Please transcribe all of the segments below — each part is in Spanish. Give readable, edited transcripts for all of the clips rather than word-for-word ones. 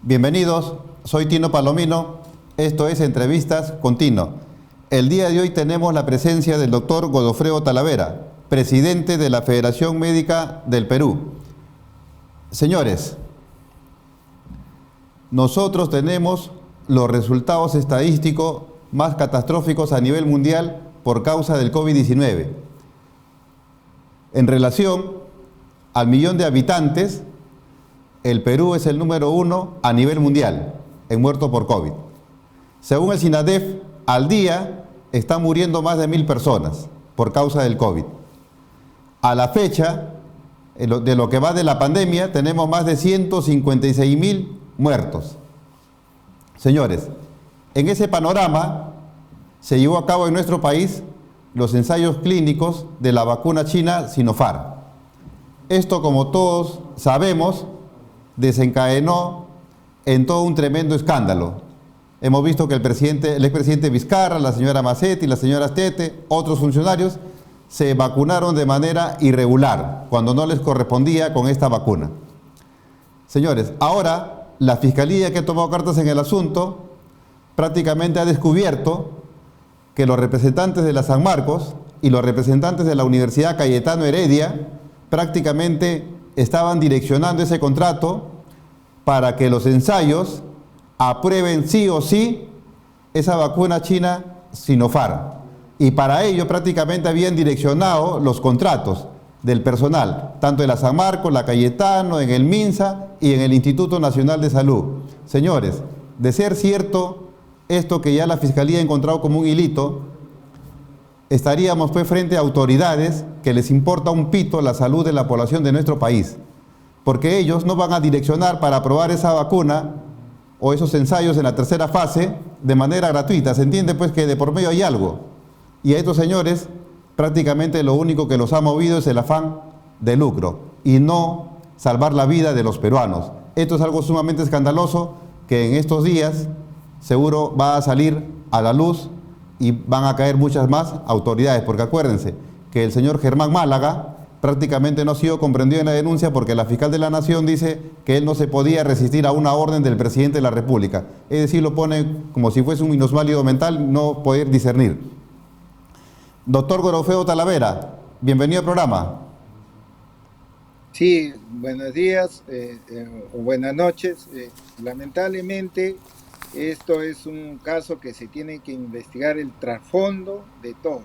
Bienvenidos, soy Tino Palomino, esto es Entrevistas con Tino. El día de hoy tenemos la presencia del doctor Godofredo Talavera, presidente de la Federación Médica del Perú. Señores, nosotros tenemos los resultados estadísticos más catastróficos a nivel mundial por causa del COVID-19. En relación al millón de habitantes, el Perú es el número 1 a nivel mundial en muertos por COVID. Según el SINADEF, al día están muriendo más de 1000 personas por causa del COVID. A la fecha, de lo que va de la pandemia, tenemos más de 156.000 muertos. Señores, en ese panorama se llevó a cabo en nuestro país los ensayos clínicos de la vacuna china Sinopharm. Esto, como todos sabemos, desencadenó en todo un tremendo escándalo. Hemos visto que el expresidente Vizcarra, la señora Macetti, la señora Astete, otros funcionarios se vacunaron de manera irregular, cuando no les correspondía con esta vacuna. Señores, ahora la Fiscalía, que ha tomado cartas en el asunto, prácticamente ha descubierto que los representantes de la San Marcos y los representantes de la Universidad Cayetano Heredia prácticamente estaban direccionando ese contrato para que los ensayos aprueben sí o sí esa vacuna china Sinopharm. Y para ello prácticamente habían direccionado los contratos del personal, tanto en la San Marcos, la Cayetano, en el MINSA y en el Instituto Nacional de Salud. Señores, de ser cierto esto que ya la Fiscalía ha encontrado como un hilito, estaríamos pues frente a autoridades que les importa un pito la salud de la población de nuestro país, porque ellos no van a direccionar para aprobar esa vacuna o esos ensayos en la tercera fase de manera gratuita. Se entiende pues que de por medio hay algo, y a estos señores prácticamente lo único que los ha movido es el afán de lucro y no salvar la vida de los peruanos. Esto es algo sumamente escandaloso que en estos días seguro va a salir a la luz y van a caer muchas más autoridades, porque acuérdense que el señor Germán Málaga prácticamente no ha sido comprendido en la denuncia porque la fiscal de la Nación dice que él no se podía resistir a una orden del presidente de la República. Es decir, lo pone como si fuese un minusválido mental, no poder discernir. Doctor Godofredo Talavera, bienvenido al programa. Sí, buenos días o buenas noches. Lamentablemente, esto es un caso que se tiene que investigar el trasfondo de todo.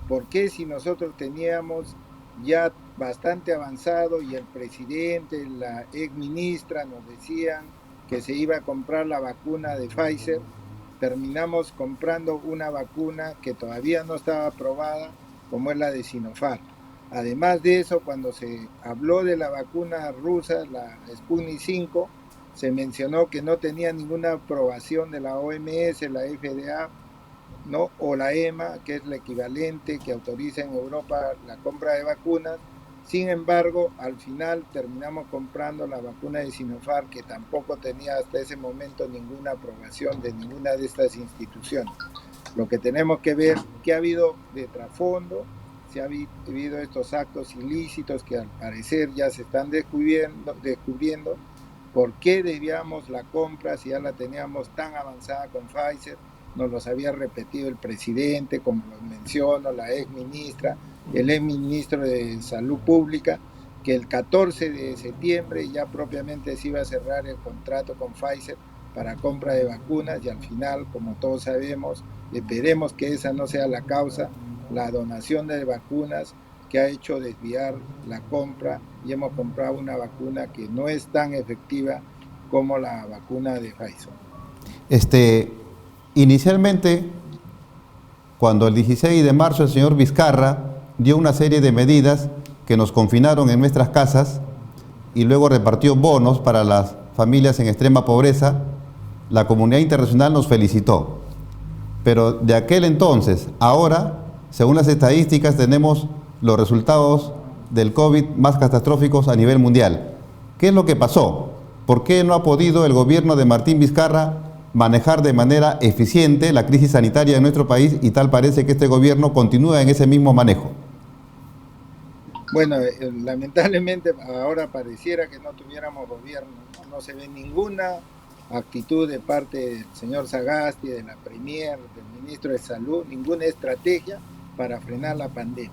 ¿Por qué si nosotros teníamos ya bastante avanzado y el presidente, la ex ministra nos decían que se iba a comprar la vacuna de Pfizer, terminamos comprando una vacuna que todavía no estaba aprobada, como es la de Sinopharm? Además de eso, cuando se habló de la vacuna rusa, la Sputnik 5, se mencionó que no tenía ninguna aprobación de la OMS, la FDA, ¿no? O la EMA, que es la equivalente que autoriza en Europa la compra de vacunas. Sin embargo, al final terminamos comprando la vacuna de Sinopharm, que tampoco tenía hasta ese momento ninguna aprobación de ninguna de estas instituciones. Lo que tenemos que ver, ¿qué ha habido de trasfondo? Si ha habido estos actos ilícitos que al parecer ya se están descubriendo. ¿Por qué debíamos la compra si ya la teníamos tan avanzada con Pfizer? Nos los había repetido el presidente, como lo menciono, la ex ministra, el ex ministro de Salud Pública, que el 14 de septiembre ya propiamente se iba a cerrar el contrato con Pfizer para compra de vacunas, y al final, como todos sabemos, esperemos que esa no sea la causa, la donación de vacunas que ha hecho desviar la compra, y hemos comprado una vacuna que no es tan efectiva como la vacuna de Pfizer. Inicialmente, cuando el 16 de marzo el señor Vizcarra dio una serie de medidas que nos confinaron en nuestras casas y luego repartió bonos para las familias en extrema pobreza, la comunidad internacional nos felicitó. Pero de aquel entonces, ahora, según las estadísticas, tenemos los resultados del COVID más catastróficos a nivel mundial. ¿Qué es lo que pasó? ¿Por qué no ha podido el gobierno de Martín Vizcarra manejar de manera eficiente la crisis sanitaria de nuestro país, y tal parece que este gobierno continúa en ese mismo manejo? Bueno, lamentablemente ahora pareciera que no tuviéramos gobierno, no se ve ninguna actitud de parte del señor Sagasti, de la Premier, del ministro de Salud, ninguna estrategia para frenar la pandemia.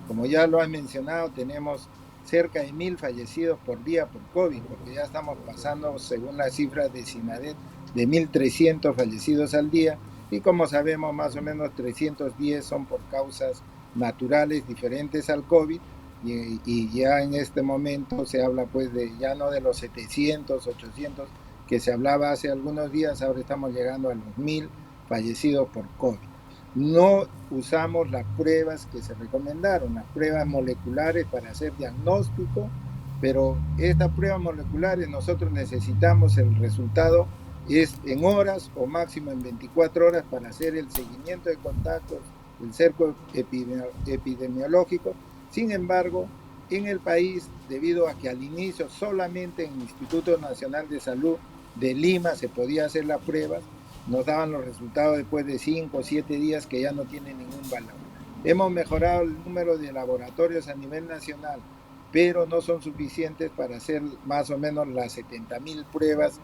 Como ya lo han mencionado, tenemos cerca de 1.000 fallecidos por día por COVID, porque ya estamos pasando, según las cifras de SINADET, de 1.300 fallecidos al día, y como sabemos, más o menos 310 son por causas naturales diferentes al COVID, y ya en este momento se habla pues ya no de los 700, 800 que se hablaba hace algunos días, ahora estamos llegando a los 1.000 fallecidos por COVID. No usamos las pruebas que se recomendaron, las pruebas moleculares para hacer diagnóstico, pero estas pruebas moleculares nosotros necesitamos el resultado es en horas o máximo en 24 horas para hacer el seguimiento de contactos, el cerco epidemiológico. Sin embargo, en el país, debido a que al inicio solamente en el Instituto Nacional de Salud de Lima se podía hacer las pruebas, nos daban los resultados después de 5 o 7 días que ya no tienen ningún valor. Hemos mejorado el número de laboratorios a nivel nacional, pero no son suficientes para hacer más o menos las 70,000 pruebas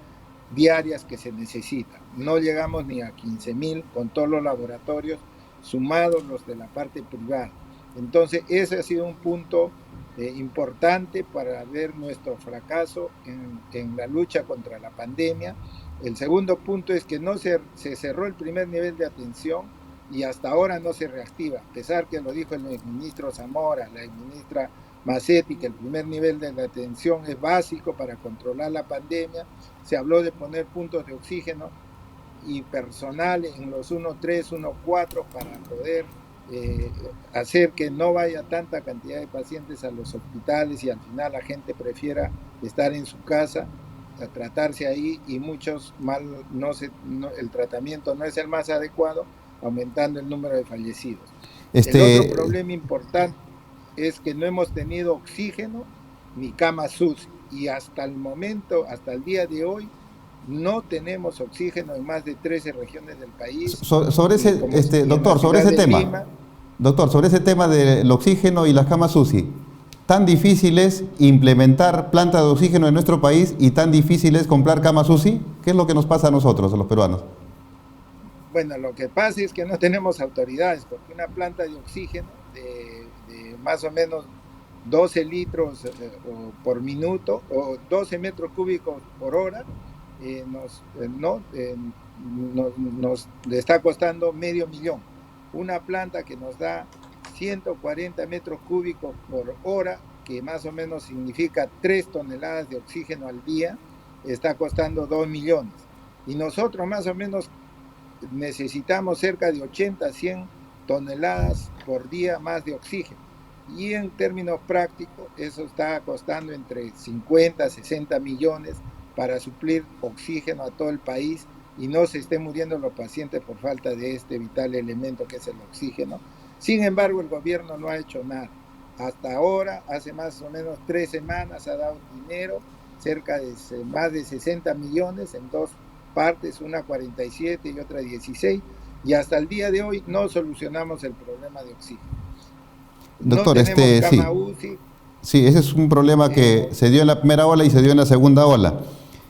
diarias que se necesitan. No llegamos ni a 15,000 con todos los laboratorios, sumados los de la parte privada. Entonces, ese ha sido un punto importante para ver nuestro fracaso en la lucha contra la pandemia. El segundo punto es que no se cerró el primer nivel de atención y hasta ahora no se reactiva, a pesar que lo dijo el ministro Zamora, la ministra Macetti, que el primer nivel de la atención es básico para controlar la pandemia. Se habló de poner puntos de oxígeno y personal en los 1.3, 1.4 para poder hacer que no vaya tanta cantidad de pacientes a los hospitales y al final la gente prefiera estar en su casa a tratarse ahí y muchos el tratamiento no es el más adecuado, aumentando el número de fallecidos. El otro problema importante es que no hemos tenido oxígeno ni camas UCI y hasta el momento, hasta el día de hoy, no tenemos oxígeno en más de 13 regiones del país. Sobre ese, doctor, sobre ese tema, Lima, doctor, sobre ese tema del oxígeno y las camas UCI, ¿tan difícil es implementar plantas de oxígeno en nuestro país y tan difícil es comprar camas UCI? ¿Qué es lo que nos pasa a nosotros, a los peruanos? Bueno, lo que pasa es que no tenemos autoridades, porque una planta de oxígeno de más o menos 12 litros por minuto o 12 metros cúbicos por hora, nos está costando $500,000. Una planta que nos da 140 metros cúbicos por hora, que más o menos significa 3 toneladas de oxígeno al día, está costando 2 millones. Y nosotros más o menos necesitamos cerca de 80 a 100 toneladas por día más de oxígeno. Y en términos prácticos, eso está costando entre 50 a 60 millones para suplir oxígeno a todo el país y no se estén muriendo los pacientes por falta de este vital elemento que es el oxígeno. Sin embargo, el gobierno no ha hecho nada. Hasta ahora, hace más o menos 3 semanas, ha dado dinero, cerca de más de 60 millones en 2 partes, una 47 y otra 16, y hasta el día de hoy no solucionamos el problema de oxígeno. Doctor, no tenemos cama UCI. Sí, ese es un problema que se dio en la primera ola y se dio en la segunda ola.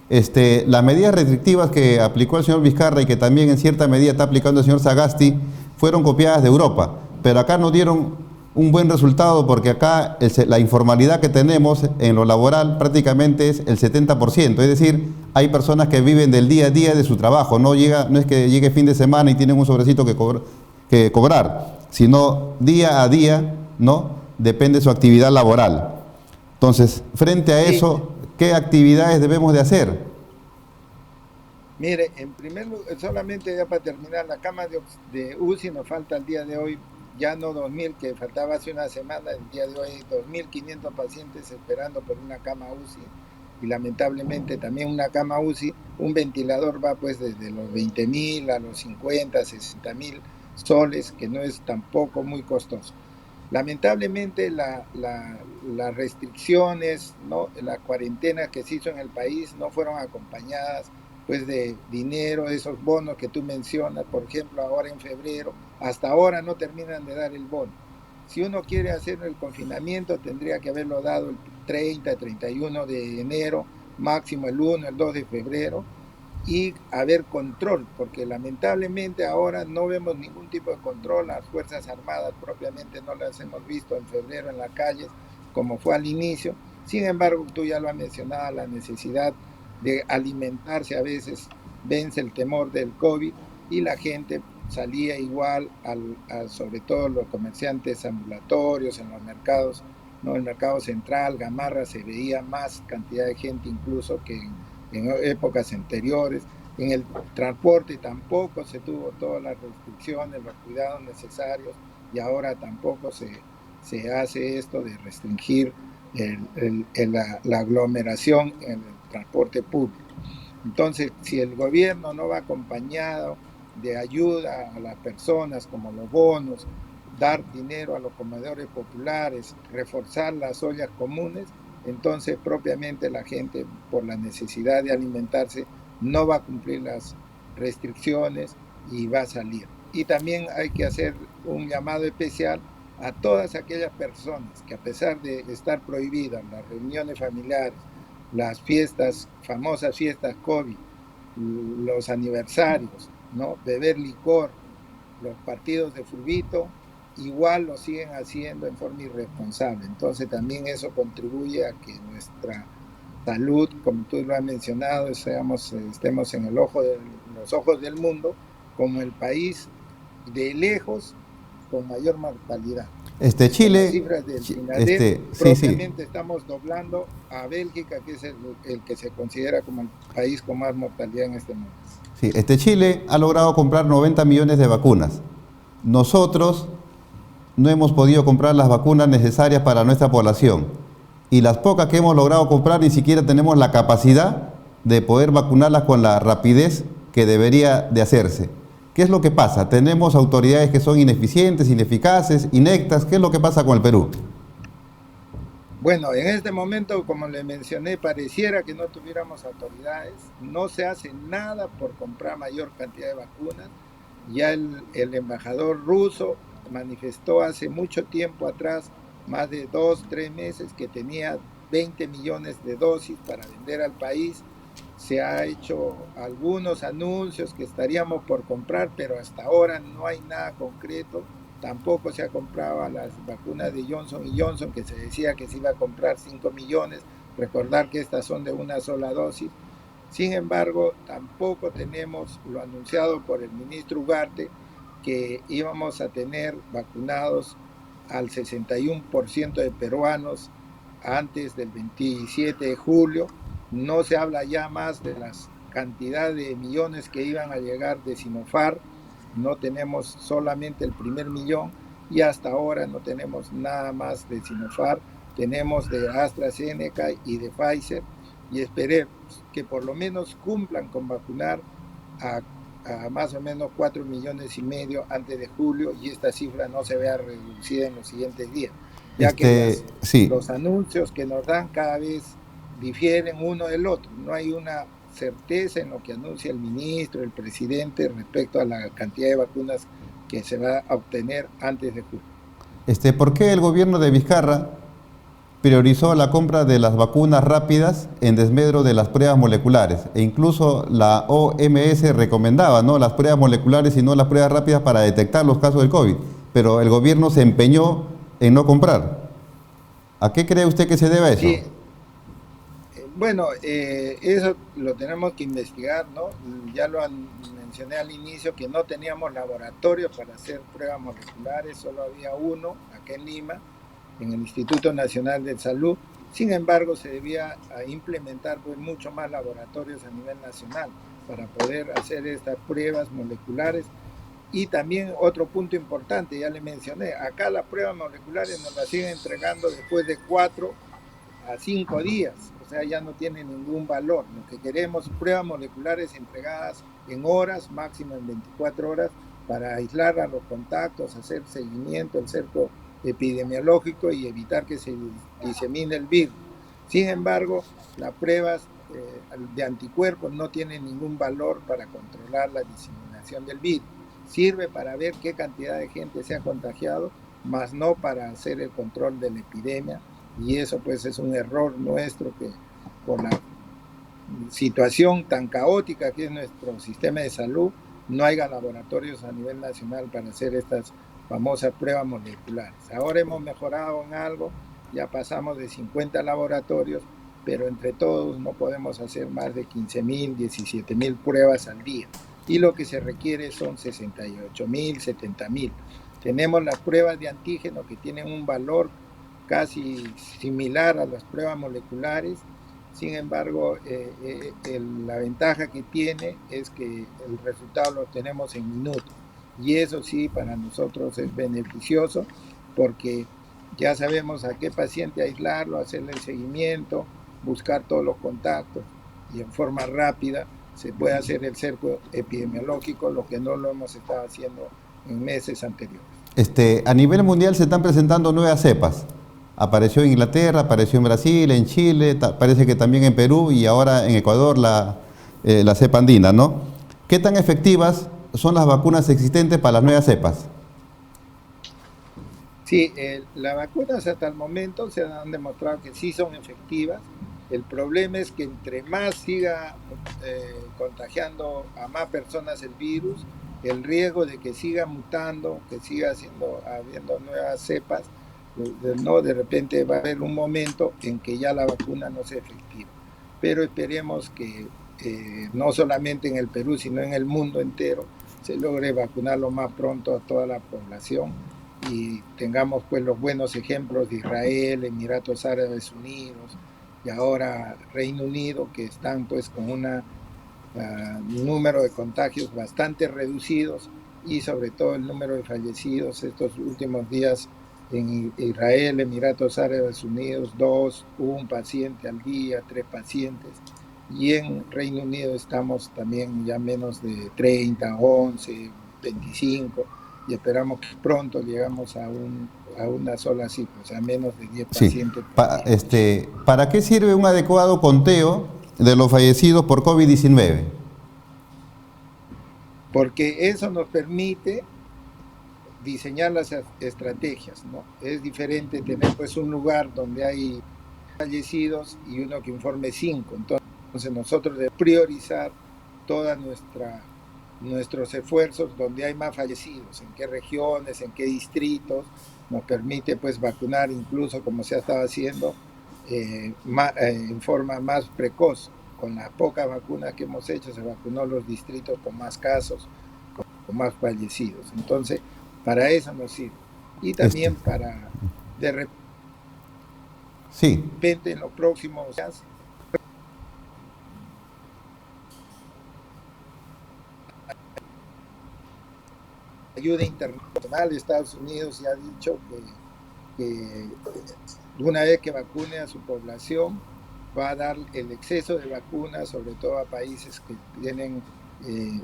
Las medidas restrictivas que aplicó el señor Vizcarra y que también en cierta medida está aplicando el señor Sagasti fueron copiadas de Europa, pero acá no dieron un buen resultado porque acá la informalidad que tenemos en lo laboral prácticamente es el 70%, es decir, hay personas que viven del día a día de su trabajo, no es que llegue fin de semana y tienen un sobrecito que cobrar, sino día a día, ¿no? Depende de su actividad laboral. Entonces, frente a eso, ¿qué actividades debemos de hacer? Mire, en primer lugar, solamente ya para terminar, la cama de UCI nos falta al día de hoy, ya no 2.000 que faltaba hace una semana, el día de hoy hay 2.500 pacientes esperando por una cama UCI y lamentablemente también una cama UCI, un ventilador va pues desde los 20,000 a los 50, 60,000 soles, que no es tampoco muy costoso. Lamentablemente las restricciones, ¿no? La cuarentena que se hizo en el país no fueron acompañadas pues de dinero, esos bonos que tú mencionas, por ejemplo, ahora en febrero, hasta ahora no terminan de dar el bono. Si uno quiere hacer el confinamiento, tendría que haberlo dado el 30, 31 de enero, máximo el 1, el 2 de febrero, y haber control, porque lamentablemente ahora no vemos ningún tipo de control. Las Fuerzas Armadas propiamente no las hemos visto en febrero en las calles como fue al inicio. Sin embargo, tú ya lo has mencionado, la necesidad de alimentarse a veces vence el temor del COVID y la gente salía igual, sobre todo los comerciantes ambulatorios, en los mercados, ¿no? El mercado central, Gamarra, se veía más cantidad de gente incluso que en épocas anteriores. En el transporte tampoco se tuvo todas las restricciones, los cuidados necesarios, y ahora tampoco se hace esto de restringir la aglomeración en el transporte público. Entonces, si el gobierno no va acompañado de ayuda a las personas, como los bonos, dar dinero a los comedores populares, reforzar las ollas comunes, entonces propiamente la gente, por la necesidad de alimentarse, no va a cumplir las restricciones y va a salir. Y también hay que hacer un llamado especial a todas aquellas personas que, a pesar de estar prohibidas las reuniones familiares, las fiestas, famosas fiestas COVID, los aniversarios, ¿no? Beber licor, los partidos de fulbito, igual lo siguen haciendo en forma irresponsable. Entonces también eso contribuye a que nuestra salud, como tú lo has mencionado, estemos en los ojos del mundo como el país de lejos con mayor mortalidad. Con las Chile, cifras del INADEM, sí, sí. propiamente estamos doblando a Bélgica, que es el que se considera como el país con más mortalidad en este momento. Sí, Chile ha logrado comprar 90 millones de vacunas. Nosotros no hemos podido comprar las vacunas necesarias para nuestra población. Y las pocas que hemos logrado comprar ni siquiera tenemos la capacidad de poder vacunarlas con la rapidez que debería de hacerse. ¿Qué es lo que pasa? Tenemos autoridades que son ineficientes, ineficaces, inectas. ¿Qué es lo que pasa con el Perú? Bueno, en este momento, como le mencioné, pareciera que no tuviéramos autoridades. No se hace nada por comprar mayor cantidad de vacunas. Ya el embajador ruso manifestó hace mucho tiempo atrás, más de 2, 3 meses, que tenía 20 millones de dosis para vender al país. Se ha hecho algunos anuncios que estaríamos por comprar, pero hasta ahora no hay nada concreto. Tampoco se ha comprado las vacunas de Johnson y Johnson, que se decía que se iba a comprar 5 millones. Recordar que estas son de una sola dosis. Sin embargo, tampoco tenemos lo anunciado por el ministro Ugarte, que íbamos a tener vacunados al 61% de peruanos antes del 27 de julio. No se habla ya más de las cantidad de millones que iban a llegar de Sinopharm. No tenemos solamente el primer millón y hasta ahora no tenemos nada más de Sinopharm. Tenemos de AstraZeneca y de Pfizer, y esperemos que por lo menos cumplan con vacunar a más o menos 4,5 millones antes de julio, y esta cifra no se vea reducida en los siguientes días, ya que Sí. los anuncios que nos dan cada vez difieren uno del otro. No hay una certeza en lo que anuncia el ministro, el presidente, respecto a la cantidad de vacunas que se va a obtener antes de julio. ¿Por qué el gobierno de Vizcarra priorizó la compra de las vacunas rápidas en desmedro de las pruebas moleculares? E incluso la OMS recomendaba, ¿no?, las pruebas moleculares y no las pruebas rápidas para detectar los casos del COVID. Pero el gobierno se empeñó en no comprar. ¿A qué cree usted que se debe eso? Sí. Bueno, eso lo tenemos que investigar, ¿no? Ya lo mencioné al inicio, que no teníamos laboratorios para hacer pruebas moleculares, solo había uno acá en Lima, en el Instituto Nacional de Salud. Sin embargo, se debía implementar pues mucho más laboratorios a nivel nacional para poder hacer estas pruebas moleculares. Y también otro punto importante, ya le mencioné, acá las pruebas moleculares nos las siguen entregando después de 4 a 5 días, o sea, ya no tiene ningún valor. Lo que queremos, pruebas moleculares entregadas en horas, máximo en 24 horas, para aislar a los contactos, hacer seguimiento, el cerco epidemiológico y evitar que se disemine el virus. Sin embargo, las pruebas de anticuerpos no tienen ningún valor para controlar la diseminación del virus. Sirve para ver qué cantidad de gente se ha contagiado, más no para hacer el control de la epidemia. Y eso pues es un error nuestro, que por la situación tan caótica que es nuestro sistema de salud, no haya laboratorios a nivel nacional para hacer estas famosas pruebas moleculares. Ahora hemos mejorado en algo, ya pasamos de 50 laboratorios, pero entre todos no podemos hacer más de 15.000, 17.000 pruebas al día. Y lo que se requiere son 68.000, 70.000. Tenemos las pruebas de antígeno que tienen un valor casi similar a las pruebas moleculares. Sin embargo, la ventaja que tiene es que el resultado lo tenemos en minutos. Y eso sí, para nosotros es beneficioso porque ya sabemos a qué paciente aislarlo, hacerle el seguimiento, buscar todos los contactos y en forma rápida se puede hacer el cerco epidemiológico, lo que no lo hemos estado haciendo en meses anteriores. A nivel mundial se están presentando nuevas cepas. Apareció en Inglaterra, apareció en Brasil, en Chile, parece que también en Perú y ahora en Ecuador la cepa andina, ¿no? ¿Qué tan efectivas son las vacunas existentes para las nuevas cepas? Sí, las vacunas hasta el momento se han demostrado que sí son efectivas. El problema es que entre más siga contagiando a más personas el virus, el riesgo de que siga mutando, que siga habiendo nuevas cepas, no, de repente va a haber un momento en que ya la vacuna no sea efectiva. Pero esperemos que no solamente en el Perú, sino en el mundo entero, se logre vacunar lo más pronto a toda la población y tengamos pues los buenos ejemplos de Israel, Emiratos Árabes Unidos y ahora Reino Unido, que están pues con un número de contagios bastante reducidos y sobre todo el número de fallecidos estos últimos días en Israel, Emiratos Árabes Unidos, 2, 1 paciente al día, 3 pacientes, y en Reino Unido estamos también ya menos de 30, 11, 25, y esperamos que pronto llegamos a una sola cifra, o sea, menos de 10 pacientes. ¿Para qué sirve un adecuado conteo de los fallecidos por COVID-19? Porque eso nos permite diseñar las estrategias, ¿no? Es diferente tener pues un lugar donde hay fallecidos y uno que informe 5. Entonces nosotros debemos priorizar todos nuestros esfuerzos donde hay más fallecidos, en qué regiones, en qué distritos, nos permite pues vacunar incluso como se ha estado haciendo en forma más precoz. Con las pocas vacunas que hemos hecho se vacunó los distritos con más casos, con más fallecidos. Entonces, para eso nos sirve. Y también para de repente en los próximos días ayuda internacional. Estados Unidos ya ha dicho que una vez que vacune a su población va a dar el exceso de vacunas, sobre todo a países que tienen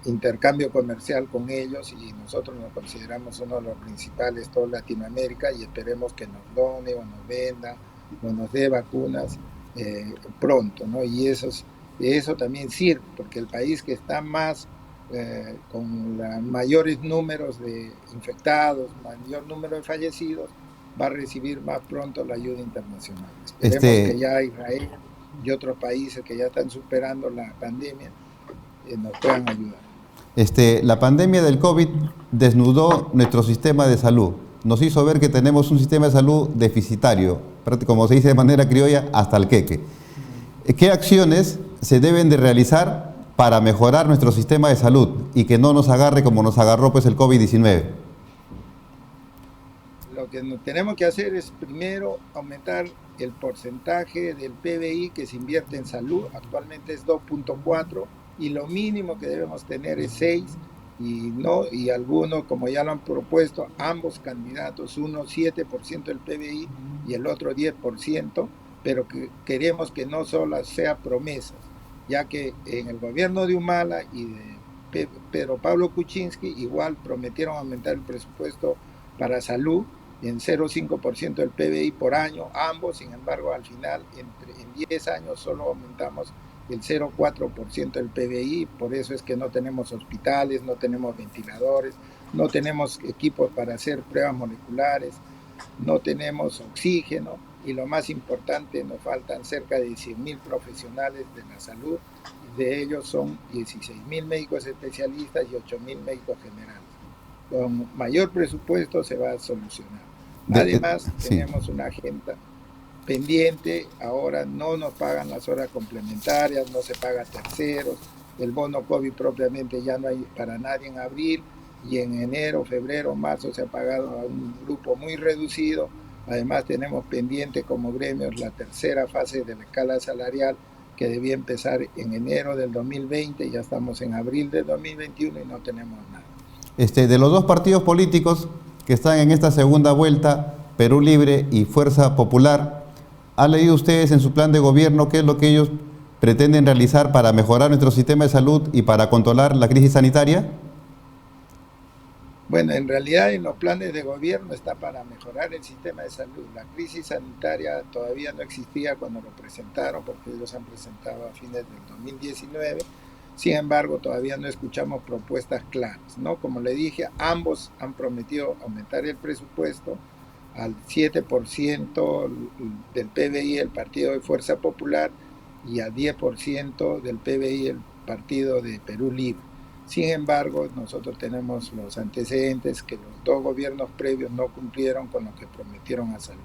intercambio comercial con ellos, y nosotros nos consideramos uno de los principales, toda Latinoamérica, y esperemos que nos done o nos venda o nos dé vacunas pronto, ¿no? Y eso también sirve, porque el país que está más con mayores números de infectados, mayor número de fallecidos, va a recibir más pronto la ayuda internacional. Esperemos que ya Israel y otros países que ya están superando la pandemia nos puedan ayudar. La pandemia del COVID desnudó nuestro sistema de salud. Nos hizo ver que tenemos un sistema de salud deficitario, como se dice de manera criolla, hasta el queque. ¿Qué acciones se deben de realizar para mejorar nuestro sistema de salud y que no nos agarre como nos agarró pues el COVID-19? Lo que tenemos que hacer es primero aumentar el porcentaje del PBI que se invierte en salud. Actualmente es 2.4 y lo mínimo que debemos tener es 6, y algunos, como ya lo han propuesto ambos candidatos, uno 7% del PBI y el otro 10%, pero que queremos que no solo sea promesas, ya que en el gobierno de Humala y de Pedro Pablo Kuczynski igual prometieron aumentar el presupuesto para salud en 0,5% del PBI por año, ambos. Sin embargo, al final, en 10 años solo aumentamos el 0,4% del PBI, por eso es que no tenemos hospitales, no tenemos ventiladores, no tenemos equipos para hacer pruebas moleculares, no tenemos oxígeno, y lo más importante, nos faltan cerca de 100.000 profesionales de la salud, de ellos son 16.000 médicos especialistas y 8.000 médicos generales. Con mayor presupuesto se va a solucionar. Además, Sí. tenemos una agenda pendiente, ahora no nos pagan las horas complementarias, no se paga a terceros, el bono COVID propiamente ya no hay para nadie en abril, y en enero, febrero, marzo se ha pagado a un grupo muy reducido. Además tenemos pendiente como gremios la tercera fase de la escala salarial, que debía empezar en enero del 2020, ya estamos en abril del 2021 y no tenemos nada. De los dos partidos políticos que están en esta segunda vuelta, Perú Libre y Fuerza Popular, ¿han leído ustedes en su plan de gobierno qué es lo que ellos pretenden realizar para mejorar nuestro sistema de salud y para controlar la crisis sanitaria? Bueno, en realidad en los planes de gobierno está para mejorar el sistema de salud. La crisis sanitaria todavía no existía cuando lo presentaron, porque ellos han presentado a fines del 2019. Sin embargo, todavía no escuchamos propuestas claras, ¿no? Como le dije, ambos han prometido aumentar el presupuesto al 7% del PBI el Partido de Fuerza Popular y al 10% del PBI el Partido de Perú Libre. Sin embargo, nosotros tenemos los antecedentes que los dos gobiernos previos no cumplieron con lo que prometieron a salud,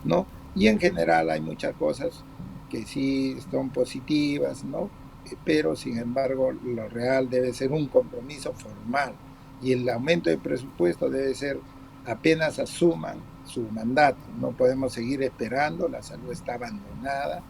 ¿no? Y en general hay muchas cosas que sí son positivas, ¿no? Pero sin embargo lo real debe ser un compromiso formal, y el aumento de presupuesto debe ser apenas asuman su mandato. No podemos seguir esperando, la salud está abandonada,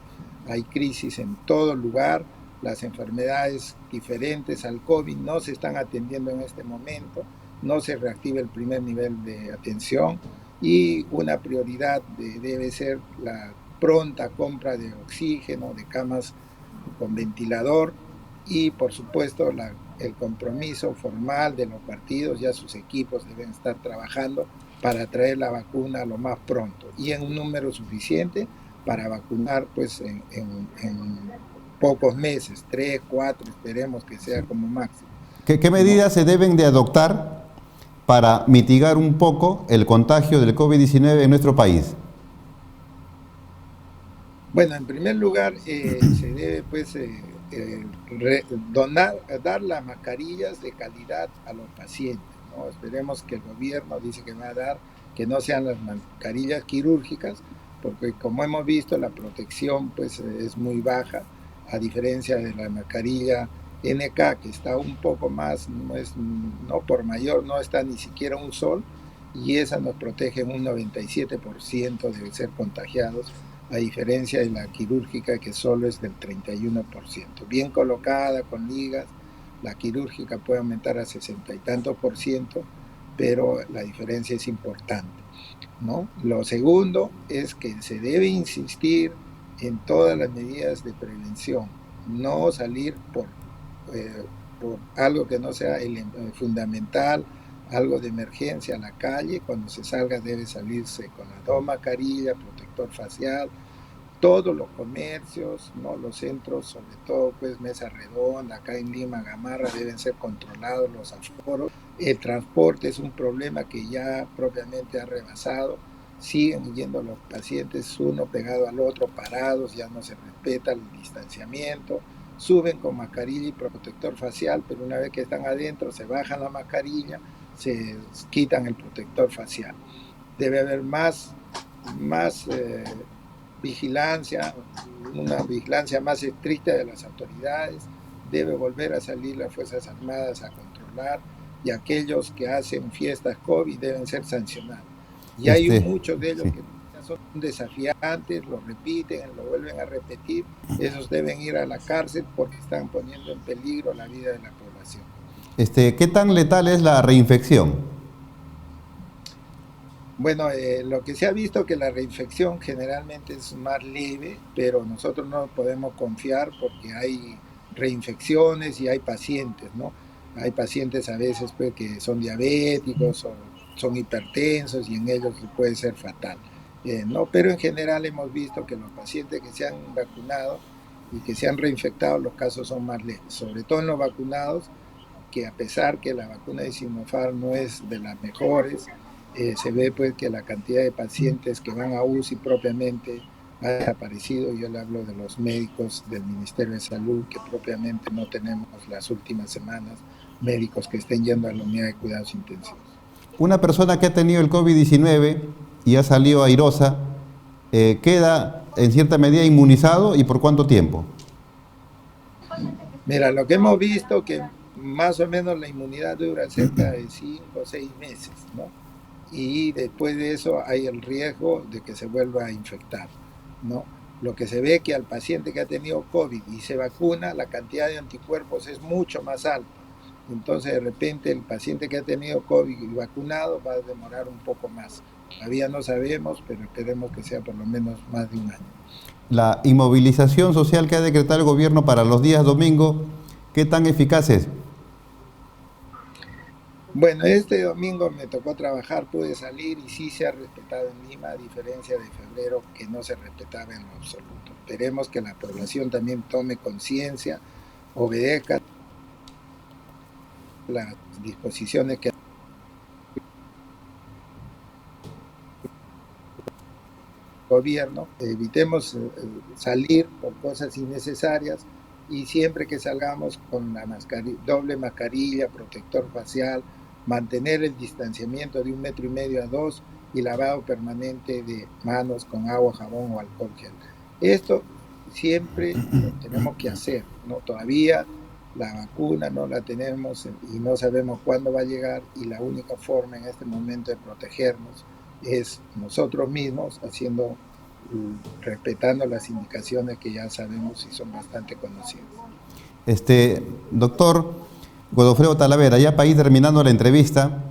hay crisis en todo lugar, las enfermedades diferentes al COVID no se están atendiendo en este momento, no se reactiva el primer nivel de atención, y una prioridad debe ser la pronta compra de oxígeno, de camas con ventilador, y por supuesto el compromiso formal de los partidos. Ya sus equipos deben estar trabajando para traer la vacuna lo más pronto y en un número suficiente para vacunar pues en pocos meses, 3, 4, esperemos que sea como máximo. ¿Qué medidas se deben de adoptar para mitigar un poco el contagio del COVID-19 en nuestro país? Bueno, en primer lugar, se debe pues dar las mascarillas de calidad a los pacientes, ¿no? Esperemos que el gobierno dice que va a dar, que no sean las mascarillas quirúrgicas, porque como hemos visto la protección pues es muy baja, a diferencia de la mascarilla NK, que está un poco más, no por mayor, no está ni siquiera un sol, y esa nos protege un 97% de ser contagiados, a diferencia de la quirúrgica, que solo es del 31%. Bien colocada, con ligas, la quirúrgica puede aumentar a 60 y tantos por ciento, pero la diferencia es importante, ¿no? Lo segundo es que se debe insistir en todas las medidas de prevención, no salir por algo que no sea fundamental, algo de emergencia a la calle. Cuando se salga debe salirse con las dos mascarillas, protector facial, todos los comercios, ¿no? Los centros, sobre todo pues Mesa Redonda, acá en Lima, Gamarra, deben ser controlados los aforos. El transporte es un problema que ya propiamente ha rebasado, siguen yendo los pacientes uno pegado al otro, parados, ya no se respeta el distanciamiento, suben con mascarilla y protector facial, pero una vez que están adentro se bajan la mascarilla, se quitan el protector facial. Debe haber más vigilancia, una vigilancia más estricta de las autoridades. Debe volver a salir las Fuerzas Armadas a controlar, y aquellos que hacen fiestas COVID deben ser sancionados. Y hay muchos de ellos que son desafiantes, lo repiten, lo vuelven a repetir. Esos deben ir a la cárcel porque están poniendo en peligro la vida de la población. ¿Qué tan letal es la reinfección? Bueno, lo que se ha visto que la reinfección generalmente es más leve, pero nosotros no podemos confiar porque hay reinfecciones y hay pacientes, ¿no? Hay pacientes a veces pues, que son diabéticos o son hipertensos, y en ellos puede ser fatal, ¿no? Pero en general hemos visto que los pacientes que se han vacunado y que se han reinfectado, los casos son más leves, sobre todo en los vacunados, que a pesar que la vacuna de Sinopharm no es de las mejores, se ve pues que la cantidad de pacientes que van a UCI propiamente ha desaparecido. Yo le hablo de los médicos del Ministerio de Salud, que propiamente no tenemos las últimas semanas médicos que estén yendo a la unidad de cuidados intensivos. Una persona que ha tenido el COVID-19 y ha salido airosa, ¿queda en cierta medida inmunizado y por cuánto tiempo? Mira, lo que hemos visto que más o menos la inmunidad dura cerca de 5 o 6 meses, ¿no? Y después de eso hay el riesgo de que se vuelva a infectar, ¿no? Lo que se ve que al paciente que ha tenido COVID y se vacuna, la cantidad de anticuerpos es mucho más alta. Entonces, de repente, el paciente que ha tenido COVID y vacunado va a demorar un poco más. Todavía no sabemos, pero esperemos que sea por lo menos más de un año. La inmovilización social que ha decretado el gobierno para los días domingo, ¿qué tan eficaz es? Bueno, este domingo me tocó trabajar, pude salir y sí se ha respetado en Lima, a diferencia de febrero que no se respetaba en lo absoluto. Esperemos que la población también tome conciencia, obedezca las disposiciones que el gobierno, evitemos salir por cosas innecesarias y siempre que salgamos con la doble mascarilla, protector facial, mantener el distanciamiento de 1,5 metros a 2 y lavado permanente de manos con agua, jabón o alcohol gel. Esto siempre lo tenemos que hacer, ¿no? Todavía la vacuna no la tenemos y no sabemos cuándo va a llegar, y la única forma en este momento de protegernos es nosotros mismos respetando las indicaciones que ya sabemos y son bastante conocidas. Doctor Godofredo Talavera, ya para ir terminando la entrevista,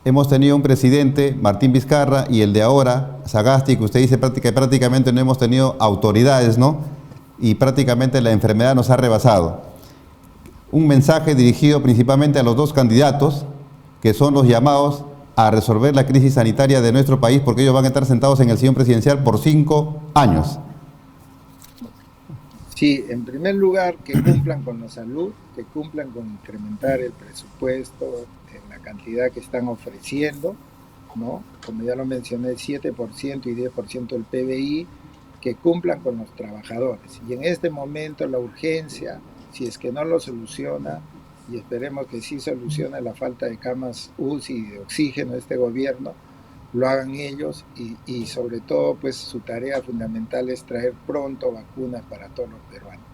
hemos tenido un presidente, Martín Vizcarra, y el de ahora, Sagasti, que usted dice que prácticamente no hemos tenido autoridades, ¿no? Y prácticamente la enfermedad nos ha rebasado. Un mensaje dirigido principalmente a los dos candidatos, que son los llamados a resolver la crisis sanitaria de nuestro país, porque ellos van a estar sentados en el sillón presidencial por 5 años. Sí, en primer lugar, que cumplan con la salud, que cumplan con incrementar el presupuesto en la cantidad que están ofreciendo, ¿no? Como ya lo mencioné, 7% y 10% del PBI, que cumplan con los trabajadores. Y en este momento la urgencia, si es que no lo soluciona, y esperemos que sí solucione la falta de camas UCI y de oxígeno de este gobierno, lo hagan ellos y sobre todo pues su tarea fundamental es traer pronto vacunas para todos los peruanos.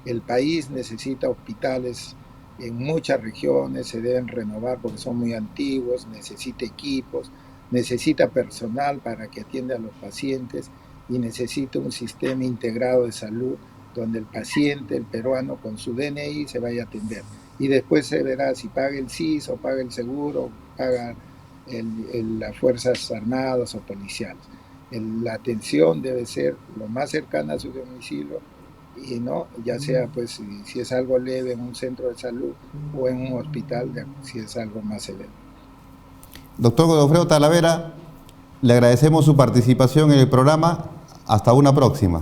El país necesita hospitales en muchas regiones, se deben renovar porque son muy antiguos, necesita equipos, necesita personal para que atienda a los pacientes y necesita un sistema integrado de salud donde el paciente, el peruano, con su DNI se vaya a atender. Y después se verá si paga el SIS o paga el seguro, paga las Fuerzas Armadas o policiales. La atención debe ser lo más cercana a su domicilio y no, ya sea pues si es algo leve en un centro de salud o en un hospital si es algo más severo. Doctor Godofredo Talavera, le agradecemos su participación en el programa. Hasta una próxima.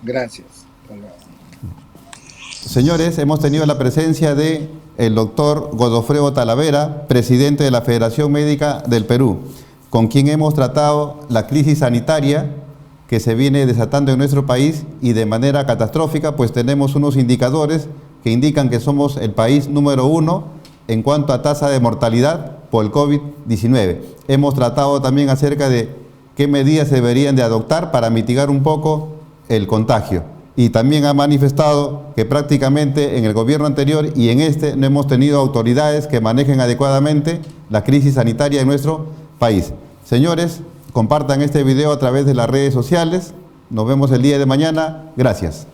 Gracias. Señores, hemos tenido la presencia del doctor Godofredo Talavera, presidente de la Federación Médica del Perú, con quien hemos tratado la crisis sanitaria que se viene desatando en nuestro país y de manera catastrófica, pues tenemos unos indicadores que indican que somos el país número 1 en cuanto a tasa de mortalidad por el COVID-19. Hemos tratado también acerca de qué medidas se deberían de adoptar para mitigar un poco el contagio. Y también ha manifestado que prácticamente en el gobierno anterior y en este no hemos tenido autoridades que manejen adecuadamente la crisis sanitaria en nuestro país. Señores, compartan este video a través de las redes sociales. Nos vemos el día de mañana. Gracias.